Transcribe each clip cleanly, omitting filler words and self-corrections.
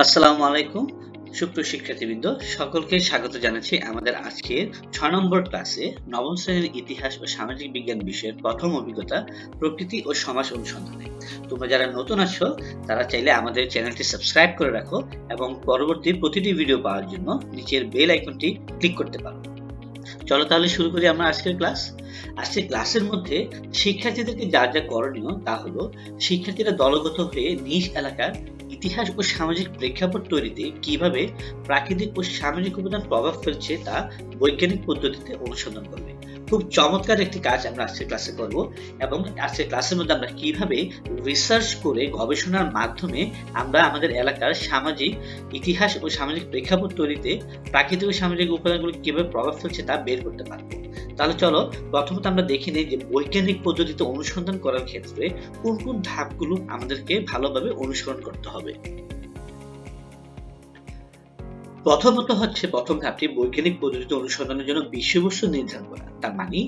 আসসালামু আলাইকুম সুপ্রিয় শিক্ষার্থীবৃন্দ, সকলকে স্বাগত জানাচ্ছি আমাদের আজকের 6 নম্বর ক্লাসে নবম শ্রেণীর ইতিহাস ও সামাজিক বিজ্ঞান বিষয়ের প্রথম অভিজ্ঞতা প্রকৃতি ও সমাজ অনুসন্ধানে। তোমরা যারা নতুন আছো তারা চাইলে আমাদের চ্যানেলটি সাবস্ক্রাইব করে রাখো এবং পরবর্তী প্রতিটি ভিডিও পাওয়ার জন্য নিচের বেল আইকনটি ক্লিক করতে পারো। চলো তাহলে শুরু করি আমরা আজকের ক্লাস। আজকের ক্লাসের মধ্যে শিক্ষার্থীদেরকে যা যা করণীয় তা হলো শিক্ষার্থীরা দলগত হয়ে নিজ এলাকার ইতিহাস ও সামাজিক প্রেক্ষাপট তৈরিতে কিভাবে প্রাকৃতিক ও সামাজিক উপাদান প্রভাব ফেলছে তা বৈজ্ঞানিক পদ্ধতিতে অনুসন্ধান করবে। খুব চমৎকার একটি কাজ আমরা আজকের ক্লাসে করব এবং আজকের ক্লাসের মধ্যে আমরা কিভাবে রিসার্চ করে গবেষণার মাধ্যমে আমরা আমাদের এলাকার সামাজিক ইতিহাস ও সামাজিক প্রেক্ষাপট তৈরিতে প্রাকৃতিক ও সামাজিক উপাদানগুলো কিভাবে প্রভাব ফেলছে তা বের করতে পারবো। তাহলে চলো প্রথমত আমরা দেখে নেই যে বৈজ্ঞানিক পদ্ধতিতে অনুসন্ধান করার ক্ষেত্রে কোন কোন ধাপগুলো আমাদেরকে ভালোভাবে অনুসরণ করতে হবে। প্রথমত হচ্ছে প্রথম ধাপটি বৈজ্ঞানিক পদ্ধতিতে অনুসন্ধানের জন্য বিষয়বস্তু নির্ধারণ করা। তার মানে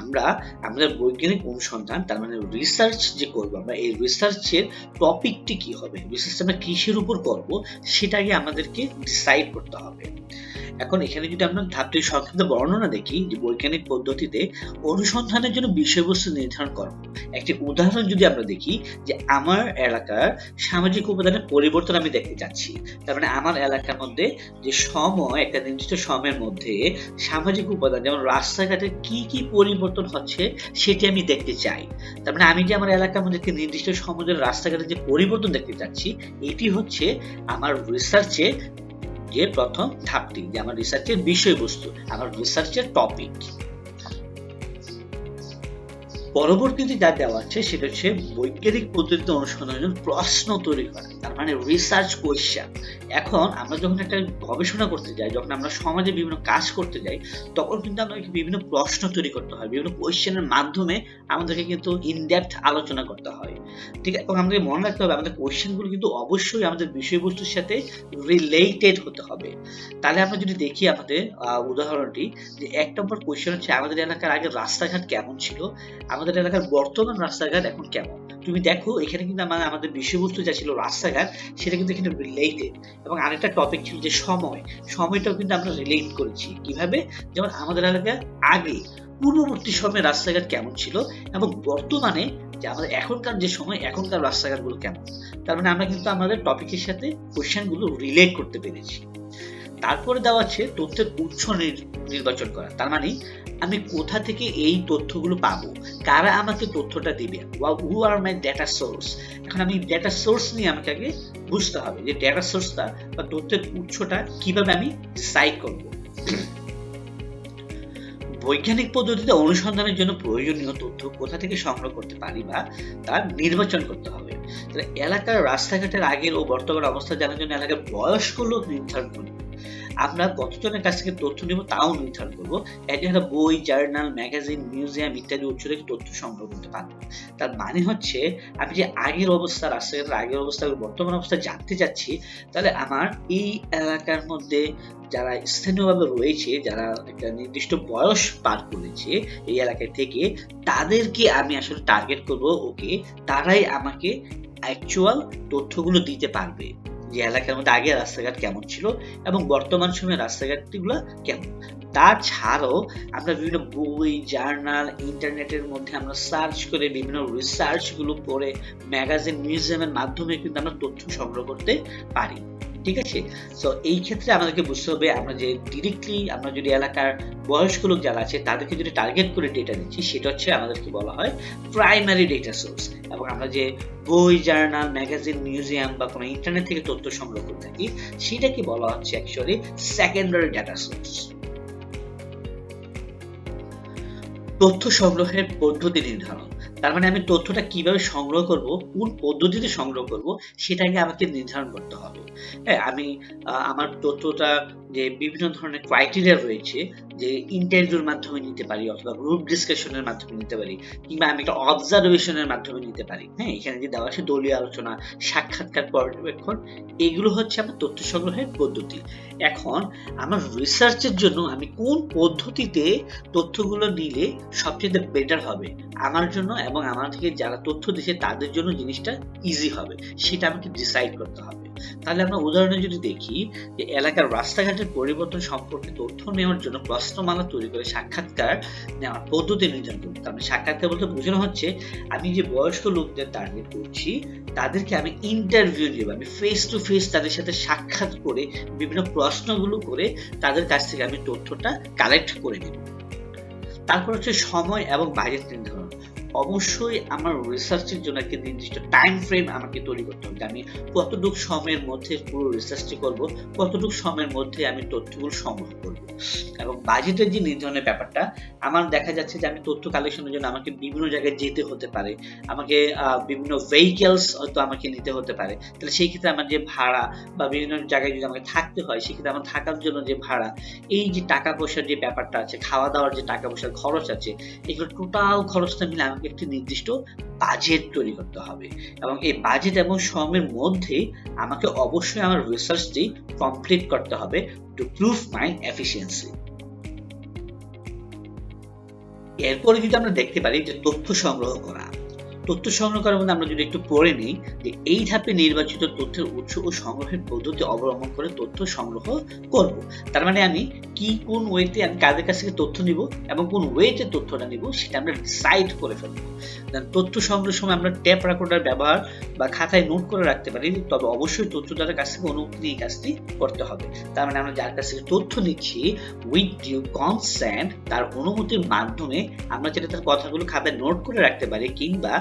আমরা আমাদের বৈজ্ঞানিক অনুসন্ধান তার মানে রিসার্চ যে করবো আমরা এই রিসার্চের টপিকটি কি হবে, রিসার্চ আমরা কিসের উপর করব সেটাকে আমাদেরকে ডিসাইড করতে হবে। এখন এখানে যদি আমরা ধাপটির সংক্ষিপ্ত বর্ণনা দেখি যে বৈজ্ঞানিক পদ্ধতিতে অনুসন্ধানের জন্য বিষয়বস্তু নির্ধারণ করা। একটি উদাহরণ যদি আমরা দেখি যে আমার এলাকার সামাজিক উপাদানের পরিবর্তন আমি দেখতে চাচ্ছি, তার মানে আমার এলাকার মধ্যে যে সময় একটা নির্দিষ্ট সময়ের মধ্যে সামাজিক উপাদান যেমন রাস্তাঘাটের কি কি পরিবর্তন হচ্ছে সেটি আমি দেখতে চাই। তার মানে আমি যে আমার এলাকার মধ্যে একটি নির্দিষ্ট সময়ের রাস্তাঘাটের যে পরিবর্তন দেখতে চাচ্ছি এটি হচ্ছে আমার রিসার্চে যে প্রথম ধাপটি, যে আমার রিসার্চের বিষয়বস্তু, আমার রিসার্চের টপিক। পরবর্তীতে যা দেওয়া আছে সেটা হচ্ছে বৈজ্ঞানিক পদ্ধতিতে অনুসন্ধানের জন্য প্রশ্ন তৈরি করা, তার মানে রিসার্চ কোয়েশ্চেন। এখন আমরা যখন একটা গবেষণা করতে যাই, যখন আমরা সমাজে বিভিন্ন কাজ করতে যাই, তখন কিন্তু আমাদেরকে বিভিন্ন প্রশ্ন তৈরি করতে হয়, বিভিন্ন কোয়েশ্চেনের মাধ্যমে আমাদেরকে কিন্তু ইনডেপথ আলোচনা করতে হয়। ঠিক আছে, এবং আমাদেরকে মনে রাখতে হবে আমাদের কোয়েশ্চেনগুলো কিন্তু অবশ্যই আমাদের বিষয়বস্তুর সাথে রিলেটেড হতে হবে। তাহলে আমরা যদি দেখি আমাদের উদাহরণটি, যে 1 নম্বর কোয়েশ্চেন হচ্ছে আমাদের এলাকার আগে রাস্তাঘাট কেমন ছিল, আমাদের এলাকার বর্তমান রাস্তাঘাট এখন কেমন। তুমি দেখো এখানে কিন্তু আমাদের বিষয়বস্তু যা ছিল রাস্তাঘাট সেটা কিন্তু এখানে রিলেটেড, এবং আরেকটা টপিক ছিল যে সময়টাও কিন্তু আমরা রিলেট করেছি কিভাবে, যেমন আমাদের এলাকার আগে পূর্ববর্তী সময়ে রাস্তাঘাট কেমন ছিল এবং বর্তমানে যে আমাদের এখনকার যে সময় এখনকার রাস্তাঘাটগুলো কেমন। তার মানে আমরা কিন্তু আমাদের টপিকের সাথে কোশ্চেনগুলো রিলেট করতে পেরেছি। তারপরে দেওয়া আছে তথ্যের উৎস নির্বাচন করা, তার মানে আমি কোথা থেকে এই তথ্যগুলো পাবো, কারা আমাকে তথ্যটা দিবে, হু আর মাই ডেটা সোর্স। এখন আমি ডেটা সোর্স নিয়ে আমাকে আগে বুঝতে হবে যে ডেটা সোর্সটা বা তথ্যের উৎসটা কিভাবে আমি ডিসাইড করব। বৈজ্ঞানিক পদ্ধতিতে অনুসন্ধানের জন্য প্রয়োজনীয় তথ্য কোথা থেকে সংগ্রহ করতে পারি বা তার নির্বাচন করতে হবে। এলাকার রাস্তাঘাটের আগের ও বর্তমান অবস্থা জানার জন্য এলাকার বয়স্ক লোক নির্ধারণ করব। আমরা কতজনের কাছ থেকে তথ্য নেব তাও নির্ধারণ করবো। একটা বই, জার্নাল, ম্যাগাজিন, মিউজিয়াম ইত্যাদি উৎস থেকে তথ্য সংগ্রহ করতে পারবো। তার মানে হচ্ছে আমি যে আগের অবস্থা, রাস্তাঘাটের আগের অবস্থা, বর্তমান অবস্থা জানতে চাচ্ছি, তাহলে আমার এই এলাকার মধ্যে যারা স্থানীয়ভাবে রয়েছে, যারা একটা নির্দিষ্ট বয়স পার করেছে এই এলাকায় থেকে, তাদেরকে আমি আসলে টার্গেট করব। ওকে, তারাই আমাকে অ্যাকচুয়াল তথ্যগুলো দিতে পারবে যে এলাকার মধ্যে আগে রাস্তাঘাট কেমন ছিল এবং বর্তমান সময়ে রাস্তাঘাটগুলো কেমন। তাছাড়াও আমরা বিভিন্ন বই, জার্নাল, ইন্টারনেটের মধ্যে আমরা সার্চ করে বিভিন্ন রিসার্চ গুলো পড়ে ম্যাগাজিন, মিউজিয়ামের মাধ্যমে কিন্তু আমরা তথ্য সংগ্রহ করতে পারি। ঠিক আছে, সো এই ক্ষেত্রে আমাদেরকে বুঝতে হবে আমরা যে ডিরেক্টলি আমরা যদি এলাকার বয়স্ক লোক যারা আছে তাদেরকে যদি টার্গেট করে ডেটা নিচ্ছি সেটা হচ্ছে আমাদেরকে বলা হয় প্রাইমারি ডেটা সোর্স, এবং আমরা যে বই, জার্নাল, ম্যাগাজিন, মিউজিয়াম বা কোনো ইন্টারনেট থেকে তথ্য সংগ্রহ করে থাকি সেটাকে বলা হচ্ছে অ্যাকচুয়ালি সেকেন্ডারি ডেটা সোর্স। তথ্য সংগ্রহের পদ্ধতি নির্ধারণ, তার মানে আমি তথ্যটা কিভাবে সংগ্রহ করব, কোন পদ্ধতিতে সংগ্রহ করব সেটাকে আমাকে নির্ধারণ করতে হবে। হ্যাঁ, আমি আমার তথ্যটা যে বিভিন্ন ধরনের ক্রাইটেরিয়া রয়েছে, যে ইন্টারভিউর মাধ্যমে নিতে পারি অথবা গ্রুপ ডিসকাশনের মাধ্যমে নিতে পারি, কিংবা আমি একটা অবজারভেশনের মাধ্যমে নিতে পারি। হ্যাঁ, এখানে যে দেওয়া আছে দলীয় আলোচনা, সাক্ষাৎকার, পর্যবেক্ষণ, এগুলো হচ্ছে আমার তথ্য সংগ্রহের পদ্ধতি। এখন আমার রিসার্চের জন্য আমি কোন পদ্ধতিতে তথ্যগুলো নিলে সবচেয়ে বেটার হবে আমার জন্য এবং আমার থেকে যারা তথ্য দিচ্ছে তাদের জন্য জিনিসটা ইজি হবে, সেটা আমাকে ডিসাইড করতে হবে। তাহলে আমরা উদাহরণে যদি দেখি যে এলাকার রাস্তাঘাটের পরিবর্তন সম্পর্কে তথ্য নেওয়ার জন্য প্রশ্নমালা তৈরি করে সাক্ষাৎকার নেওয়ার পদ্ধতি নির্ধারণ করব। তার মানে সাক্ষাৎকার বলতে বোঝানো হচ্ছে আমি যে বয়স্ক লোকদের টার্গেট করছি তাদেরকে আমি ইন্টারভিউ দিব, আমি ফেস টু ফেস তাদের সাথে সাক্ষাৎ করে বিভিন্ন প্রশ্নগুলো করে তাদের কাছ থেকে আমি তথ্যটা কালেক্ট করে নেব। তারপর হচ্ছে সময় এবং বাজেট নির্ধারণ। অবশ্যই আমার রিসার্চের জন্য একটা নির্দিষ্ট টাইম ফ্রেম আমাকে তৈরি করতে হবে। আমি কতটুকু সময়ের মধ্যে পুরো রিসার্চটি করব, কতটুকু সময়ের মধ্যে আমি তথ্যগুলো সংগ্রহ করব। এবং বাজেটের যে নির্ধারণের ব্যাপারটা, আমার দেখা যাচ্ছে যে আমি তথ্য কালেকশনের জন্য আমাকে বিভিন্ন জায়গায় যেতে হতে পারে, আমাকে বিভিন্ন ভেহিকেলস হয়তো আমাকে নিতে হতে পারে। তাহলে সেই ক্ষেত্রে আমার যে ভাড়া বা বিভিন্ন জায়গায় যদি আমাকে থাকতে হয়, সেক্ষেত্রে আমার থাকার জন্য যে ভাড়া, এই যে টাকা পয়সার যে ব্যাপারটা আছে, খাওয়া দাওয়ার যে টাকা পয়সার খরচ আছে, এগুলো টোটাল খরচটা মিলে আমাকে একটি নির্দিষ্ট বাজেট তৈরি করতে হবে। এবং এই বাজেট এবং সময়ের মধ্যে আমাকে অবশ্যই আমার রিসার্চটি কমপ্লিট করতে হবে টু প্রুভ মাই এফিসিয়েন্সি। এরপরে যদি আমরা দেখতে পারি যে তথ্য সংগ্রহ করা। তথ্য সংগ্রহ করার মধ্যে আমরা যদি একটু পড়ে নিই যে এই ধাপে নির্বাচিত তথ্যের উৎস ও সংগ্রহের পদ্ধতি অবলম্বন করে তথ্য সংগ্রহ করব। তার মানে আমি কোন ওয়েতে আমি কাদের কাছ থেকে তথ্য নিব এবং কোন ওয়েতে তথ্যটা নিব সেটা আমরা ডিসাইড করে ফেলবো। তথ্য সংগ্রহের সময় আমরা ট্যাপ রেকর্ডার ব্যবহার বা খাতায় নোট করে রাখতে পারি, তবে অবশ্যই তথ্যদাতার কাছ থেকে অনুমতি নিয়ে কাজটি করতে হবে। তার মানে আমরা যার কাছ থেকে তথ্য নিচ্ছি উইথ ডিউ কনসেন্ট, তার অনুমতির মাধ্যমে আমরা যেটা তার কথাগুলো খাতায় নোট করে রাখতে পারি, কিংবা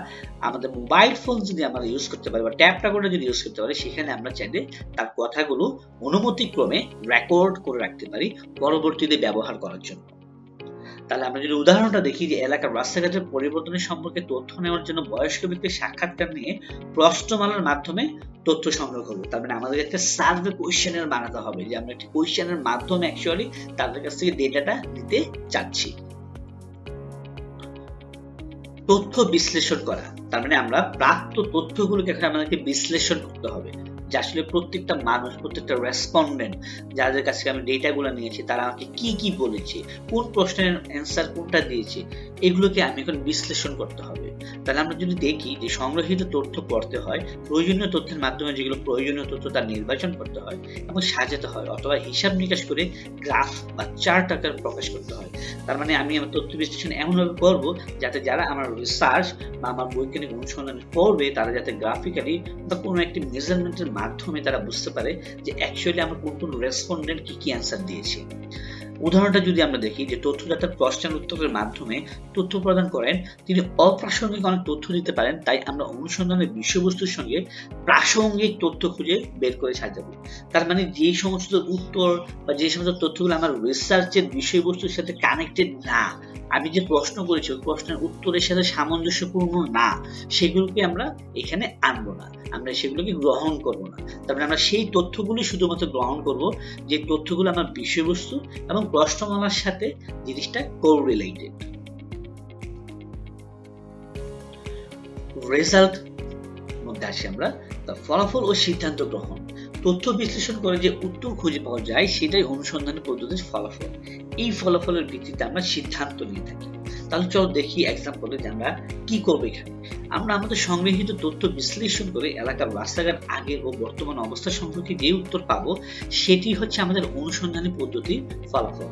আমাদের মোবাইল ফোন যদি আমরা ইউজ করতে পারি বা ট্যাপ রেকর্ডার যদি ইউজ করতে পারি, সেখানে আমরা চাইলে তার কথাগুলো অনুমতিক্রমে রেকর্ড করে রাখতে পারি পরবর্তীতে ব্যবহার করার জন্য। তাহলে আমরা যদি উদাহরণটা দেখি যে এলাকার রাস্তাঘাটের পরিবর্তনের সম্পর্কে তথ্য নেওয়ার জন্য বয়স্ক ব্যক্তির সাক্ষাৎকার নিয়ে প্রশ্নমালার মাধ্যমে তথ্য সংগ্রহ করবো। তার মানে আমাদের একটা সার্ভে কোয়েশ্চেনের বানাতে হবে, যে আমরা একটা কোয়েশ্চেনের মাধ্যমে অ্যাকচুয়ালি তাদের কাছ থেকে ডেটাটা নিতে চাচ্ছি। তথ্য বিশ্লেষণ করা, তার মানে আমরা প্রাপ্ত তথ্যগুলোকে এখন আমাদেরকে বিশ্লেষণ করতে হবে, যে আসলে প্রত্যেকটা মানুষ, প্রত্যেকটা রেসপন্ডেন্ট যাদের কাছে আমি ডেটাগুলো নিয়েছি তারা আমাকে কি কি বলেছে, কোন প্রশ্নের অ্যান্সার কোনটা দিয়েছে, এগুলোকে আমি এখন বিশ্লেষণ করতে হবে। তাহলে আমরা যদি দেখি যে সংগ্রহীত তথ্য পড়তে হয়, প্রয়োজনীয় তথ্যের মাধ্যমে যেগুলো প্রয়োজনীয় তথ্য তা নির্বাচন করতে হয় এবং সাজাতে হয়, অথবা হিসাব নিকাশ করে গ্রাফ বা চার্ট আকারে প্রকাশ করতে হয়। তার মানে আমি আমার তথ্য বিশ্লেষণ এমনভাবে করব যাতে যারা আমার রিসার্চ বা আমার বৈজ্ঞানিক অনুসন্ধান করবে তারা যাতে গ্রাফিক্যালি বা কোনো একটি মেজারমেন্টের মাধ্যমে তারা বুঝতে পারে যে অ্যাকচুয়ালি আমার কোন রেসপন্ডেন্ট কি অ্যান্সার দিয়েছে। উদাহরণটা যদি আমরা দেখি যে তথ্যদাতার প্রশ্নের উত্তরের মাধ্যমে তথ্য প্রদান করেন, তিনি অপ্রাসঙ্গিক অনেক তথ্য দিতে পারেন, তাই আমরা অনুসন্ধানের বিষয়বস্তুর সঙ্গে প্রাসঙ্গিক তথ্য খুঁজে বের করে সাজাবো। তার মানে যে সমস্ত উত্তর বা যে সমস্ত তথ্যগুলো আমার রিসার্চের বিষয়বস্তুর সাথে কানেক্টেড না, আমি যে প্রশ্ন করেছি ওই প্রশ্নের উত্তরের সাথে সামঞ্জস্যপূর্ণ না, সেগুলোকে আমরা এখানে আনবো না, আমরা সেগুলোকে গ্রহণ করব না। তারপরে আমরা সেই তথ্যগুলি শুধুমাত্র গ্রহণ করব যে তথ্যগুলো আমার বিষয়বস্তু এবং প্রশ্নমালার সাথে জিনিসটা কোরিলেটেড। রেজাল্ট মধ্যে আসি আমরা, ফলাফল ও সিদ্ধান্ত গ্রহণ। তথ্য বিশ্লেষণ করে যে উত্তর খুঁজে পাওয়া যায় সেটাই অনুসন্ধানের পদ্ধতির ফলাফল। এই ফলাফলের ভিত্তিতে আমরা সিদ্ধান্ত নিয়ে থাকি। তাহলে চলো দেখি এক্সাম্পলে যে আমরা কি করবো। এখানে আমরা আমাদের সংগৃহীত তথ্য বিশ্লেষণ করে এলাকার রাস্তাঘাট আগের ও বর্তমান অবস্থা সম্পর্কে যে উত্তর পাবো সেটি হচ্ছে আমাদের অনুসন্ধানী পদ্ধতির ফলাফল।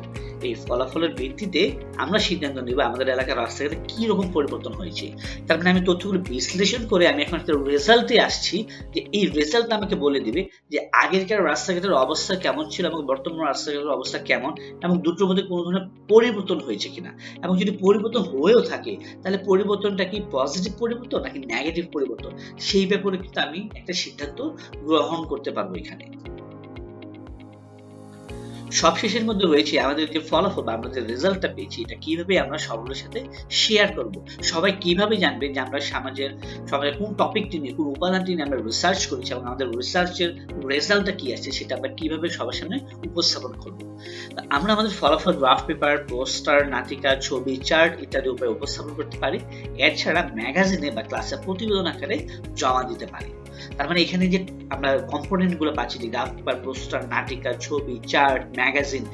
এই ফলাফলের ভিত্তিতে আমরা সিদ্ধান্ত নিব আমাদের এলাকার রাস্তাঘাটে কি রকম পরিবর্তন হয়েছে। তার মানে আমি তথ্যগুলো বিশ্লেষণ করে আমি এখন একটা রেজাল্টে আসছি, যে এই রেজাল্ট আমাকে বলে দিবে যে আগেরকার রাস্তাঘাটের অবস্থা কেমন ছিল এবং বর্তমান রাস্তাঘাটের অবস্থা কেমন, এবং দুটোর মধ্যে কোনো ধরনের পরিবর্তন হয়েছে কিনা, এবং যদি পরিবর্তন হয়েও থাকে তাহলে পরিবর্তনটা কি পজিটিভ পরিবর্তন নাকি নেগেটিভ পরিবর্তন, সেই ব্যাপারে কিন্তু আমি একটা সিদ্ধান্ত গ্রহণ করতে পারবো এখানে। সবশেষের মধ্যে রয়েছে আমাদের যে ফলাফল বা আমরা যে রেজাল্টটা পেয়েছি এটা কিভাবে আমরা সবার সাথে শেয়ার করব, সবাই কিভাবে জানবে যে আমরা সমাজের কোন টপিকটি নিয়ে কোন উপাদানটি নিয়ে আমরা রিসার্চ করেছি এবং আমাদের রিসার্চের রেজাল্টটা কি আছে সেটা আমরা কিভাবে সবার সামনে উপস্থাপন করব। আমরা আমাদের ফলাফল গ্রাফ পেপার, পোস্টার, নাটিকা, ছবি, চার্ট ইত্যাদি উপায়ে উপস্থাপন করতে পারি। এছাড়া ম্যাগাজিনে বা ক্লাসে প্রতিবেদন আকারে জমা দিতে পারি। তার মানে এখানে যে আমরা কম্পোনেন্ট গুলো পাচ্ছি, যে গ্রাফ পেপার, পোস্টার, নাটিকা, ছবি, চার্ট, ম্যাগাজিন,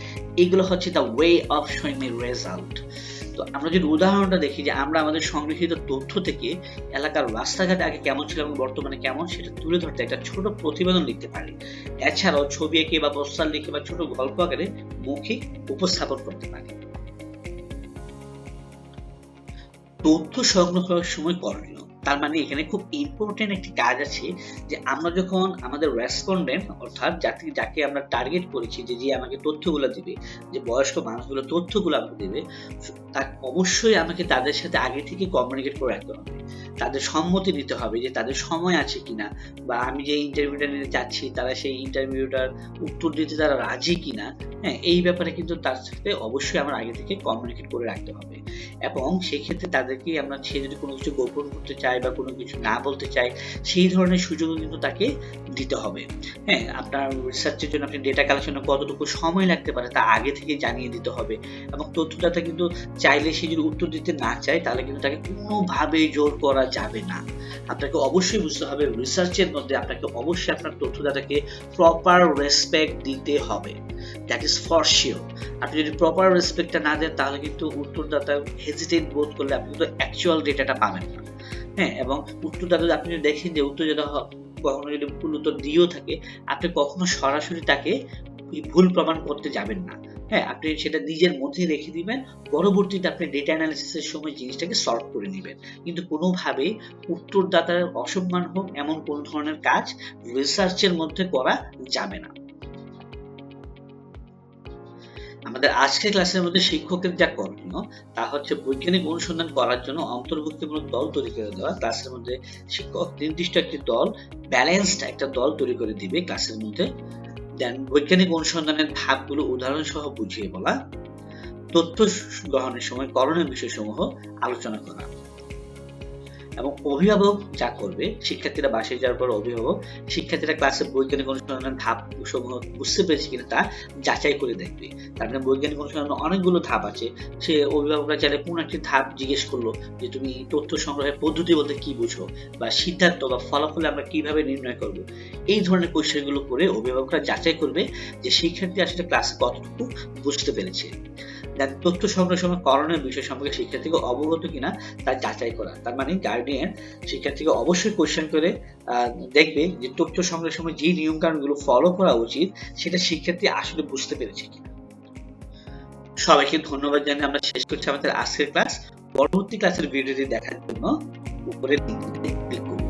এগুলো হচ্ছে the way of showing me result. তো আমরা যদি উদাহরণটা দেখি যে আমরা আমাদের সংগৃহীত তথ্য থেকে এলাকার রাস্তাঘাট আগে কেমন ছিল এবং বর্তমানে কেমন সেটা তুলে ধরতে একটা ছোট প্রতিবেদন লিখতে পারি। এছাড়াও ছবি এঁকে বা পোস্টার লিখে বা ছোট গল্প আকারে মৌখিক উপস্থাপন করতে পারি। তথ্য সংগ্রহ করার সময় করণীয়, তার মানে এখানে খুব ইম্পর্টেন্ট একটি কাজ আছে যে আমরা যখন আমাদের রেসপন্ডেন্ট অর্থাৎ যাকে আমরা টার্গেট করেছি যে আমাকে তথ্যগুলো দিবে, যে বয়স্ক মানুষগুলো তথ্যগুলো আমাকে দেবে, তার অবশ্যই আমাকে তাদের সাথে আগে থেকে কমিউনিকেট করে রাখতে হবে, তাদের সম্মতি নিতে হবে যে তাদের সময় আছে কিনা, বা আমি যে ইন্টারভিউটা নিতে যাচ্ছি তারা সেই ইন্টারভিউটার উত্তর দিতে তারা রাজি কিনা। হ্যাঁ, এই ব্যাপারে কিন্তু তার সাথে অবশ্যই আমার আগে থেকে কমিউনিকেট করে রাখতে হবে। এবং সেক্ষেত্রে তাদেরকে আমরা, সে যদি কোনো কিছু গোপন করতে চায় বা কোনো কিছু না বলতে চায়, সেই ধরনের সুযোগও কিন্তু তাকে দিতে হবে। হ্যাঁ, আপনার রিসার্চের জন্য আপনি ডেটা কালেকশনে কতটুকু সময় লাগতে পারে তা আগে থেকে জানিয়ে দিতে হবে। এবং তথ্যদাতা কিন্তু চাইলে সে যদি উত্তর দিতে না চায় তাহলে কিন্তু তাকে কোনোভাবেই জোর করা যাবে না। আপনাকে অবশ্যই বুঝতে হবে রিসার্চের মধ্যে আপনাকে অবশ্যই আপনার তথ্যদাতাকে প্রপার রেসপেক্ট দিতে হবে, দ্যাট ইজ ফর শিওর। আপনি যদি প্রপার রেসপেক্টটা না দেন তাহলে কিন্তু উত্তরদাতা হেজিটেট বোধ করলে আপনি কিন্তু অ্যাকচুয়াল ডেটাটা পাবেন না। হ্যাঁ, এবং উত্তরদাতা আপনি যদি দেখেন যে উত্তরদাতা কখনো যদি ভুল উত্তর দিয়েও থাকে, আপনি কখনো সরাসরি তাকে ভুল প্রমাণ করতে যাবেন না। হ্যাঁ, আপনি সেটা নিজের মধ্যে রেখে দিবেন, পরবর্তীতে আপনি ডেটা অ্যানালিসিসের সময় জিনিসটাকে সলভ করে নেবেন। কিন্তু কোনোভাবেই উত্তরদাতার অসম্মান হোক এমন কোন ধরনের কাজ রিসার্চের মধ্যে করা যাবে না। আমাদের আজকের ক্লাসের মধ্যে শিক্ষকের যা করণীয় তা হচ্ছে বৈজ্ঞানিক অনুসন্ধান করার জন্য অন্তর্ভুক্তিমূলক দল তৈরি করে দেওয়া। ক্লাসের মধ্যে শিক্ষক নির্দিষ্ট একটি দল, ব্যালেন্সড একটা দল তৈরি করে দিবে ক্লাসের মধ্যে। দেন বৈজ্ঞানিক অনুসন্ধানের ধাপগুলো উদাহরণ সহ বুঝিয়ে বলা, তথ্য গ্রহণের সময় করণীয় বিষয়সমূহ আলোচনা করা। এবং অভিভাবক যা করবে, শিক্ষার্থীরা বাসায় যাওয়ার পর অভিভাবক শিক্ষার্থীরা ক্লাসে বৈজ্ঞানিক অনুসন্ধানের ধাপ সমূহ বুঝতে পেরেছে কিনা তা যাচাই করে দেখবে। তার মানে বৈজ্ঞানিক অনুসন্ধানের অনেকগুলো ধাপ আছে, সে অভিভাবকরা চাইলে কোন একটি ধাপ জিজ্ঞেস করলো যে তুমি তথ্য সংগ্রহের পদ্ধতি বলতে কি বুঝো, বা সিদ্ধান্ত বা ফলাফল আমরা কিভাবে নির্ণয় করব। এই ধরনের কোয়েশ্চেনগুলো করে অভিভাবকরা যাচাই করবে যে শিক্ষার্থী আসলে ক্লাসে কতটুকু বুঝতে পেরেছে। তথ্য সংগ্রহের সময় করণীয় বিষয় সম্পর্কে শিক্ষার্থীকে অবগত কিনা তা যাচাই করা। তার মানে গার্ডিয়ান শিক্ষার্থীকে অবশ্যই কোয়েশ্চেন করে দেখবে যে তথ্য সংগ্রহের সময় যে নিয়ম কানুনগুলো ফলো করা উচিত সেটা শিক্ষার্থী আসলে বুঝতে পেরেছে কিনা। সবাইকে ধন্যবাদ জানিয়ে আমরা শেষ করছি আমাদের আজকের ক্লাস। পরবর্তী ক্লাসের ভিডিওটি দেখার জন্য উপরে লিংকটিতে ক্লিক করুন।